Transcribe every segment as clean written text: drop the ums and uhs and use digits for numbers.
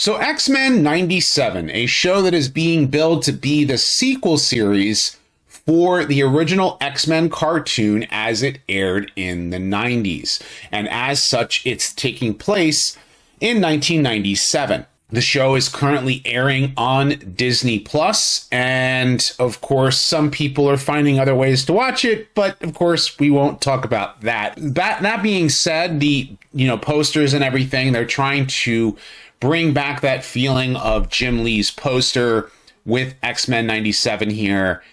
So X-Men 97, a show that is being billed to be the sequel series for the original X-Men cartoon as it aired in the 90s. And as such, it's taking place in 1997. The show is currently airing on Disney Plus, and of course, some people are finding other ways to watch it, but of course, we won't talk about that. That being said, the posters and everything, they're trying to bring back that feeling of Jim Lee's poster with X-Men 97 here.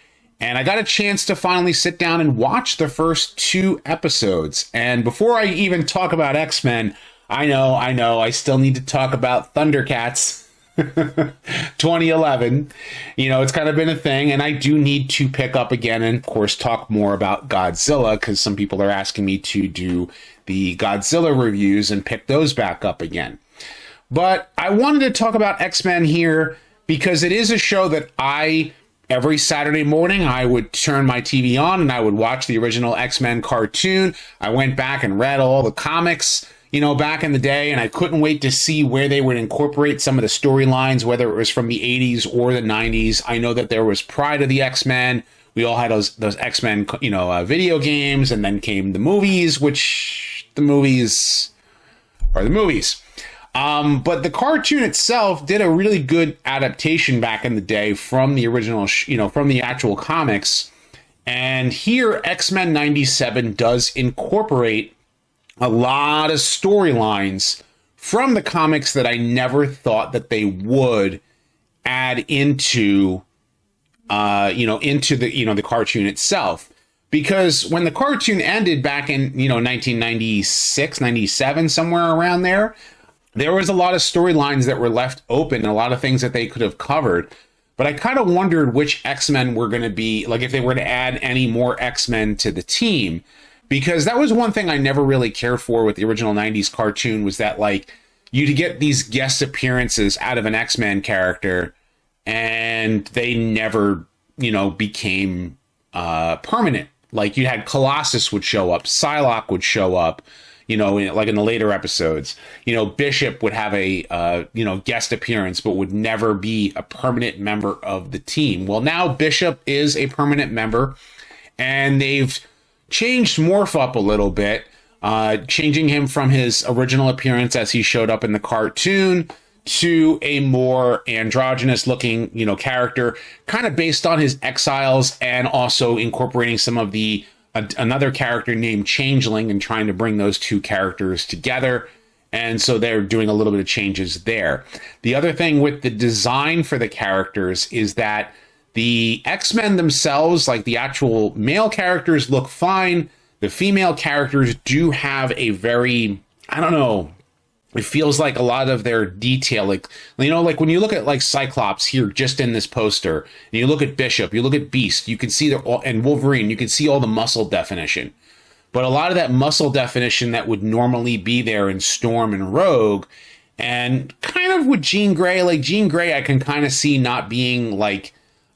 And I got a chance to finally sit down and watch the first 2 episodes. And before I even talk about X-Men, I know, I still need to talk about Thundercats 2011. It's kind of been a thing, and I do need to pick up again and, of course, talk more about Godzilla, because some people are asking me to do the Godzilla reviews and pick those back up again. But I wanted to talk about X-Men here because it is a show that every Saturday morning, I would turn my TV on and I would watch the original X-Men cartoon. I went back and read all the comics, back in the day, and I couldn't wait to see where they would incorporate some of the storylines, whether it was from the 80s or the 90s. I know that there was Pride of the X-Men. We all had those X-Men, video games, and then came the movies, which the movies are the movies. But the cartoon itself did a really good adaptation back in the day from the original, from the actual comics. And here, X-Men 97 does incorporate a lot of storylines from the comics that I never thought that they would add into, the cartoon itself. Because when the cartoon ended back in, 1996, 97, somewhere around there, there was a lot of storylines that were left open and a lot of things that they could have covered. But I kind of wondered which X-Men were going to be, like if they were to add any more X-Men to the team. Because that was one thing I never really cared for with the original 90s cartoon, was that like you'd get these guest appearances out of an X-Men character and they never, became permanent. Like you had Colossus would show up, Psylocke would show up, like in the later episodes. Bishop would have a, guest appearance, but would never be a permanent member of the team. Well, now Bishop is a permanent member, and they've changed Morph up a little bit, changing him from his original appearance as he showed up in the cartoon to a more androgynous looking, character, kind of based on his exiles, and also incorporating some of the another character named Changeling and trying to bring those two characters together. And so they're doing a little bit of changes there. The other thing with the design for the characters is that the X-Men themselves, like the actual male characters, look fine. The female characters do have a very, it feels like a lot of their detail, like when you look at like Cyclops here, just in this poster, and you look at Bishop, you look at Beast, you can see and Wolverine, you can see all the muscle definition. But a lot of that muscle definition that would normally be there in Storm and Rogue, and kind of with Jean Grey, I can kind of see not being like,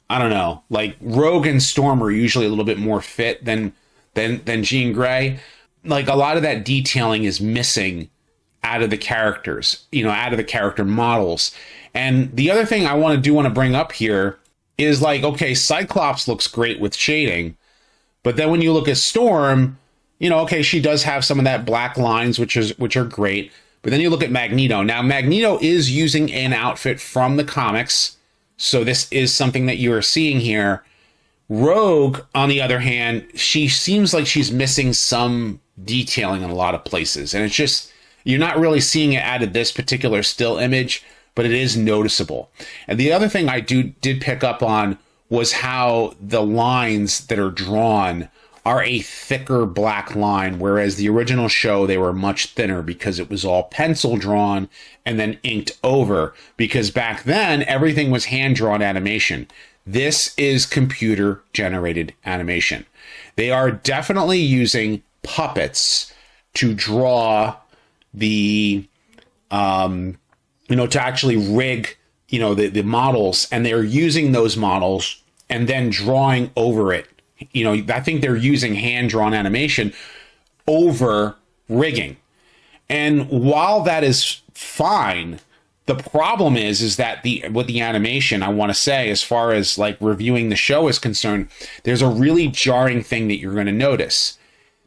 like Rogue and Storm are usually a little bit more fit than Jean Grey. Like a lot of that detailing is missing out of the characters, out of the character models. And the other thing I want to bring up here is like, okay, Cyclops looks great with shading, but then when you look at Storm, she does have some of that black lines, which are great. But then you look at Magneto. Now, Magneto is using an outfit from the comics, so this is something that you are seeing here. Rogue, on the other hand, she seems like she's missing some detailing in a lot of places, and it's just, you're not really seeing it out of this particular still image, but it is noticeable. And the other thing I did pick up on was how the lines that are drawn are a thicker black line, whereas the original show, they were much thinner because it was all pencil drawn and then inked over, because back then everything was hand-drawn animation. This is computer-generated animation. They are definitely using puppets to draw the, to actually rig, the models, and they're using those models and then drawing over it. I think they're using hand-drawn animation over rigging. And while that is fine, The problem is that with the animation, I want to say, as far as like reviewing the show is concerned, there's a really jarring thing that you're going to notice.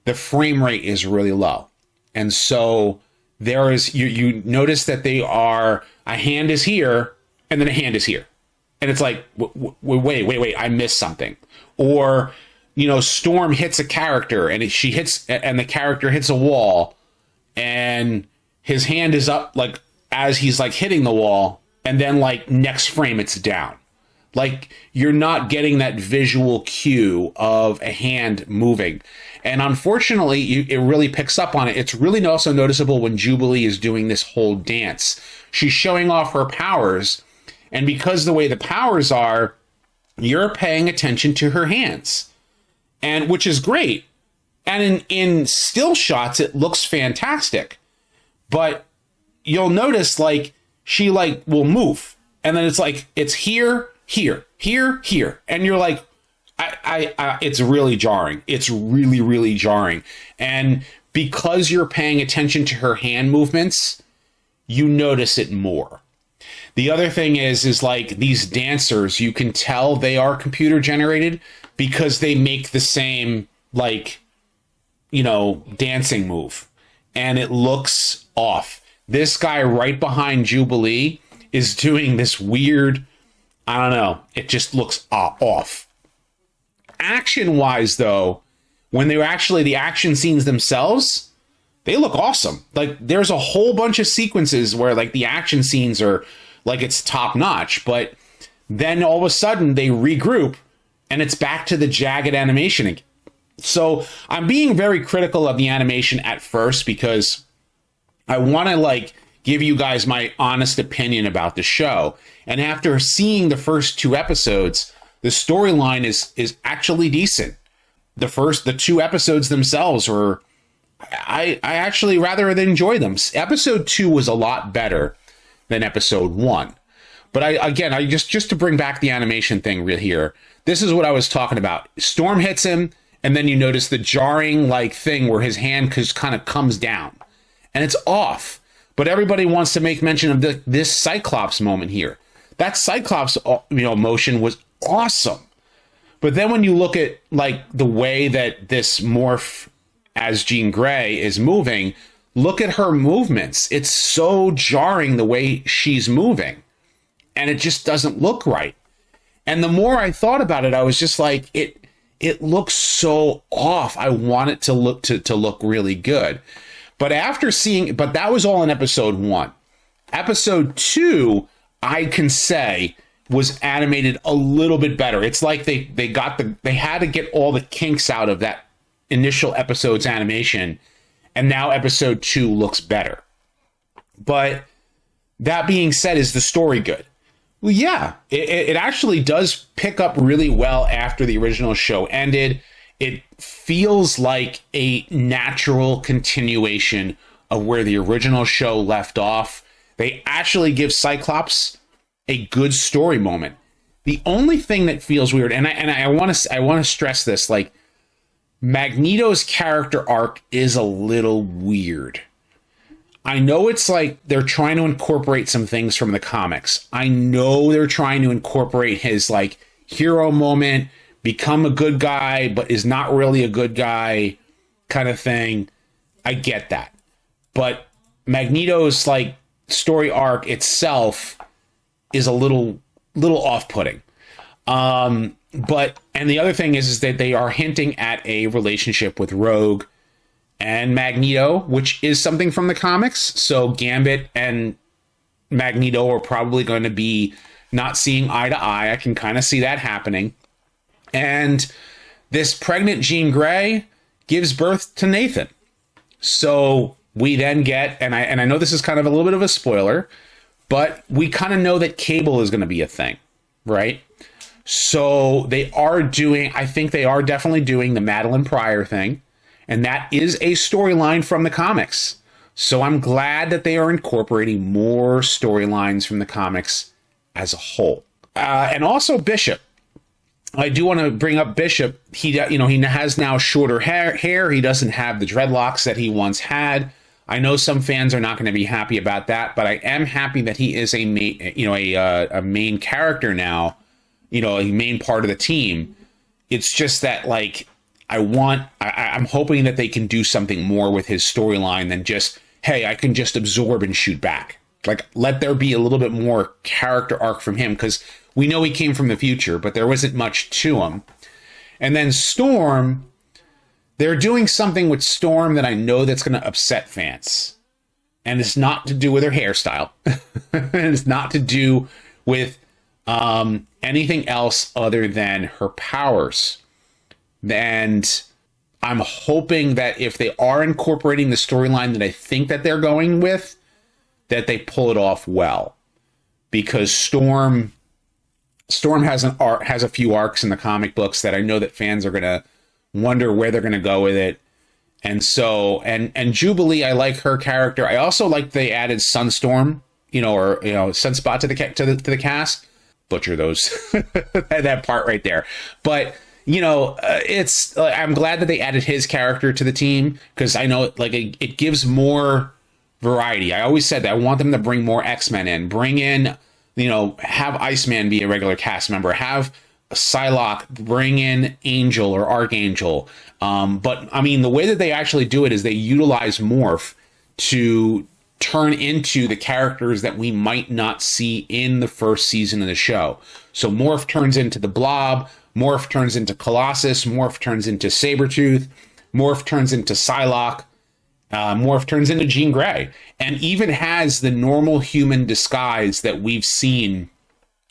The frame rate is really low. And so there is, you notice that a hand is here and then a hand is here. And it's like, wait, I missed something. Or, Storm hits a character and and the character hits a wall and his hand is up like as he's like hitting the wall, and then like next frame it's down. Like you're not getting that visual cue of a hand moving. And unfortunately, it really picks up on it. It's really also noticeable when Jubilee is doing this whole dance. She's showing off her powers, and because the way the powers are, you're paying attention to her hands, and which is great. And in still shots, it looks fantastic. But you'll notice like she like will move, and then it's like it's here, and you're like, it's really jarring. It's really, really jarring. And because you're paying attention to her hand movements, you notice it more. The other thing is like these dancers, you can tell they are computer generated because they make the same like, dancing move, and it looks off. This guy right behind Jubilee is doing this weird, I don't know, it just looks off. Action-wise, though, when they're actually the action scenes themselves, they look awesome. Like, there's a whole bunch of sequences where, like, the action scenes are, like, it's top-notch, but then all of a sudden they regroup, and it's back to the jagged animation again. So I'm being very critical of the animation at first because I want to like give you guys my honest opinion about the show. And after seeing the first 2 episodes, the storyline is actually decent. The 2 episodes themselves were, I actually rather than enjoy them. Episode 2 was a lot better than episode 1. But I just to bring back the animation thing real here, this is what I was talking about. Storm hits him, and then you notice the jarring like thing where his hand just kind of comes down. And it's off. But everybody wants to make mention of this Cyclops moment here. That Cyclops motion was awesome. But then when you look at like the way that this morph as Jean Grey is moving, look at her movements. It's so jarring the way she's moving. And it just doesn't look right. And the more I thought about it, I was just like, it looks so off. I want it to look really good. But but that was all in episode 1. Episode 2, I can say, was animated a little bit better. It's like they had to get all the kinks out of that initial episode's animation, and now episode 2 looks better. But that being said, is the story good? Well, yeah, it actually does pick up really well after the original show ended. It feels like a natural continuation of where the original show left off. They actually give Cyclops a good story moment. The only thing that feels weird, and I want to stress this, like Magneto's character arc is a little weird. I know it's like they're trying to incorporate some things from the comics. I know they're trying to incorporate his like hero moment, become a good guy, but is not really a good guy kind of thing. I get that. But Magneto's like story arc itself is a little off-putting. And the other thing is that they are hinting at a relationship with Rogue and Magneto, which is something from the comics. So Gambit and Magneto are probably going to be not seeing eye to eye. I can kind of see that happening. And this pregnant Jean Grey gives birth to Nathan. So we then get, and I know this is kind of a little bit of a spoiler, but we kind of know that Cable is going to be a thing, right? So I think they are definitely doing the Madeline Pryor thing. And that is a storyline from the comics. So I'm glad that they are incorporating more storylines from the comics as a whole. And also Bishop. I do want to bring up Bishop. He has now shorter hair. He doesn't have the dreadlocks that he once had. I know some fans are not going to be happy about that, but I am happy that he is a main character now, a main part of the team. It's just that, like, I'm hoping that they can do something more with his storyline than just, hey, I can just absorb and shoot back. Like, let there be a little bit more character arc from him, because we know he came from the future, but there wasn't much to him. And then Storm, they're doing something with Storm that I know that's going to upset fans. And it's not to do with her hairstyle. And it's not to do with anything else other than her powers. And I'm hoping that if they are incorporating the storyline that I think that they're going with, that they pull it off well. Because Storm has a few arcs in the comic books that I know that fans are going to wonder where they're going to go with it. And so, and Jubilee, I like her character. I also like they added Sunstorm, Sunspot to the cast. Butcher those, that part right there. But, I'm glad that they added his character to the team, because I know it gives more variety. I always said that I want them to bring more X-Men in, bring in, have Iceman be a regular cast member, have Psylocke bring in Angel or Archangel. But I mean, the way that they actually do it is they utilize Morph to turn into the characters that we might not see in the first season of the show. So Morph turns into the Blob, Morph turns into Colossus, Morph turns into Sabretooth, Morph turns into Psylocke, Morph turns into Jean Grey, and even has the normal human disguise that we've seen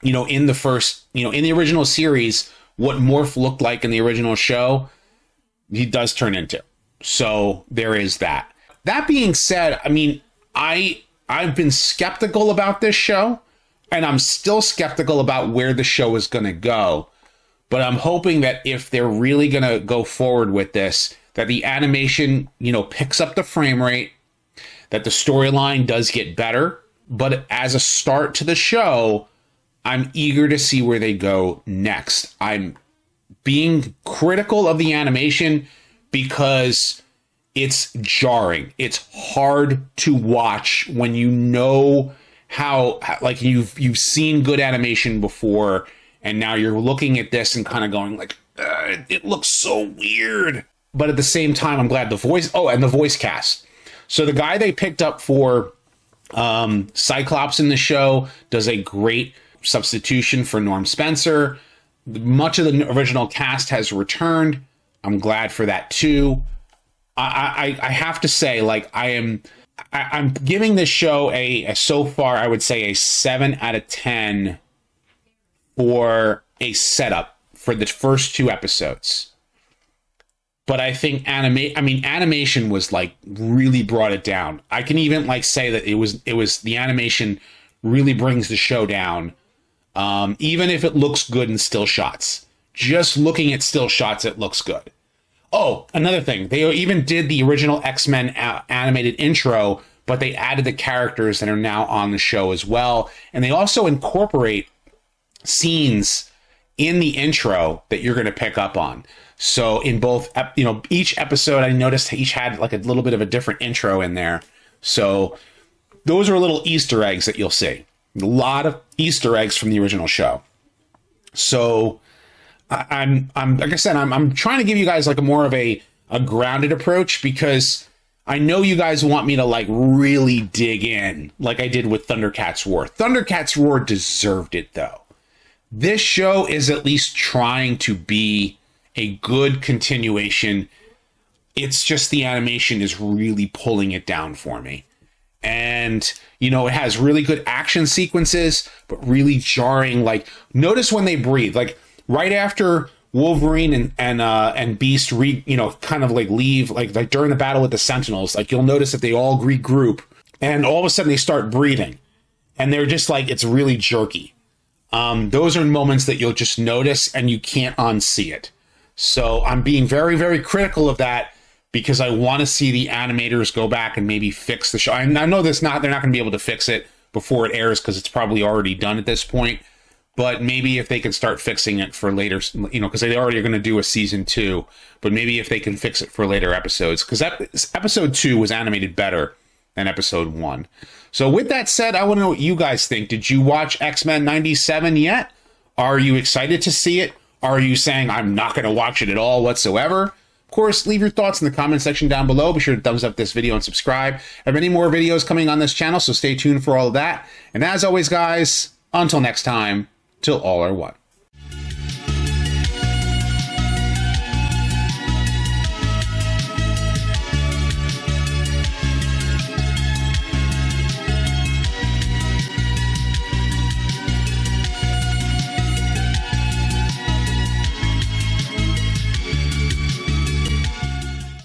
in the first, in the original series, what Morph looked like in the original show, he does turn into. So there is that. That being said, I mean, I've been skeptical about this show, and I'm still skeptical about where the show is going to go. But I'm hoping that if they're really going to go forward with this, that the animation, picks up the frame rate, that the storyline does get better. But as a start to the show, I'm eager to see where they go next. I'm being critical of the animation because it's jarring. It's hard to watch when you know how, like, you've seen good animation before, and now you're looking at this and kind of going like, it looks so weird. But at the same time, I'm glad the voice cast. So the guy they picked up for Cyclops in the show does a great substitution for Norm Spencer. Much of the original cast has returned. I'm glad for that too. I have to say, like, I'm giving this show so far, I would say a 7 out of 10 for a setup for the first 2 episodes. But I think animation was like really brought it down. I can even like say that it was the animation really brings the show down. Even if it looks good in still shots, just looking at still shots, it looks good. Oh, another thing, they even did the original X-Men animated intro, but they added the characters that are now on the show as well. And they also incorporate scenes in the intro that you're going to pick up on. So in both, each episode, I noticed each had like a little bit of a different intro in there. So those are little Easter eggs that you'll see. A lot of Easter eggs from the original show. So I'm like I said, I'm trying to give you guys like a more of a grounded approach, because I know you guys want me to like really dig in like I did with Thundercats Roar. Thundercats Roar deserved it though. This show is at least trying to be a good continuation. It's just the animation is really pulling it down for me. And, it has really good action sequences, but really jarring. Like, notice when they breathe, like right after Wolverine and Beast kind of like leave, like during the battle with the Sentinels, like you'll notice that they all regroup and all of a sudden they start breathing and they're just like, it's really jerky. Those are moments that you'll just notice and you can't unsee it. So I'm being very, very critical of that, because I want to see the animators go back and maybe fix the show. I know they're not going to be able to fix it before it airs, because it's probably already done at this point. But maybe if they can start fixing it for later, because they already are going to do a season 2. But maybe if they can fix it for later episodes, because episode 2 was animated better than episode 1. So with that said, I want to know what you guys think. Did you watch X-Men 97 yet? Are you excited to see it? Are you saying, I'm not going to watch it at all whatsoever? Of course, leave your thoughts in the comment section down below. Be sure to thumbs up this video and subscribe. I have many more videos coming on this channel, so stay tuned for all of that. And as always, guys, until next time, till all are one.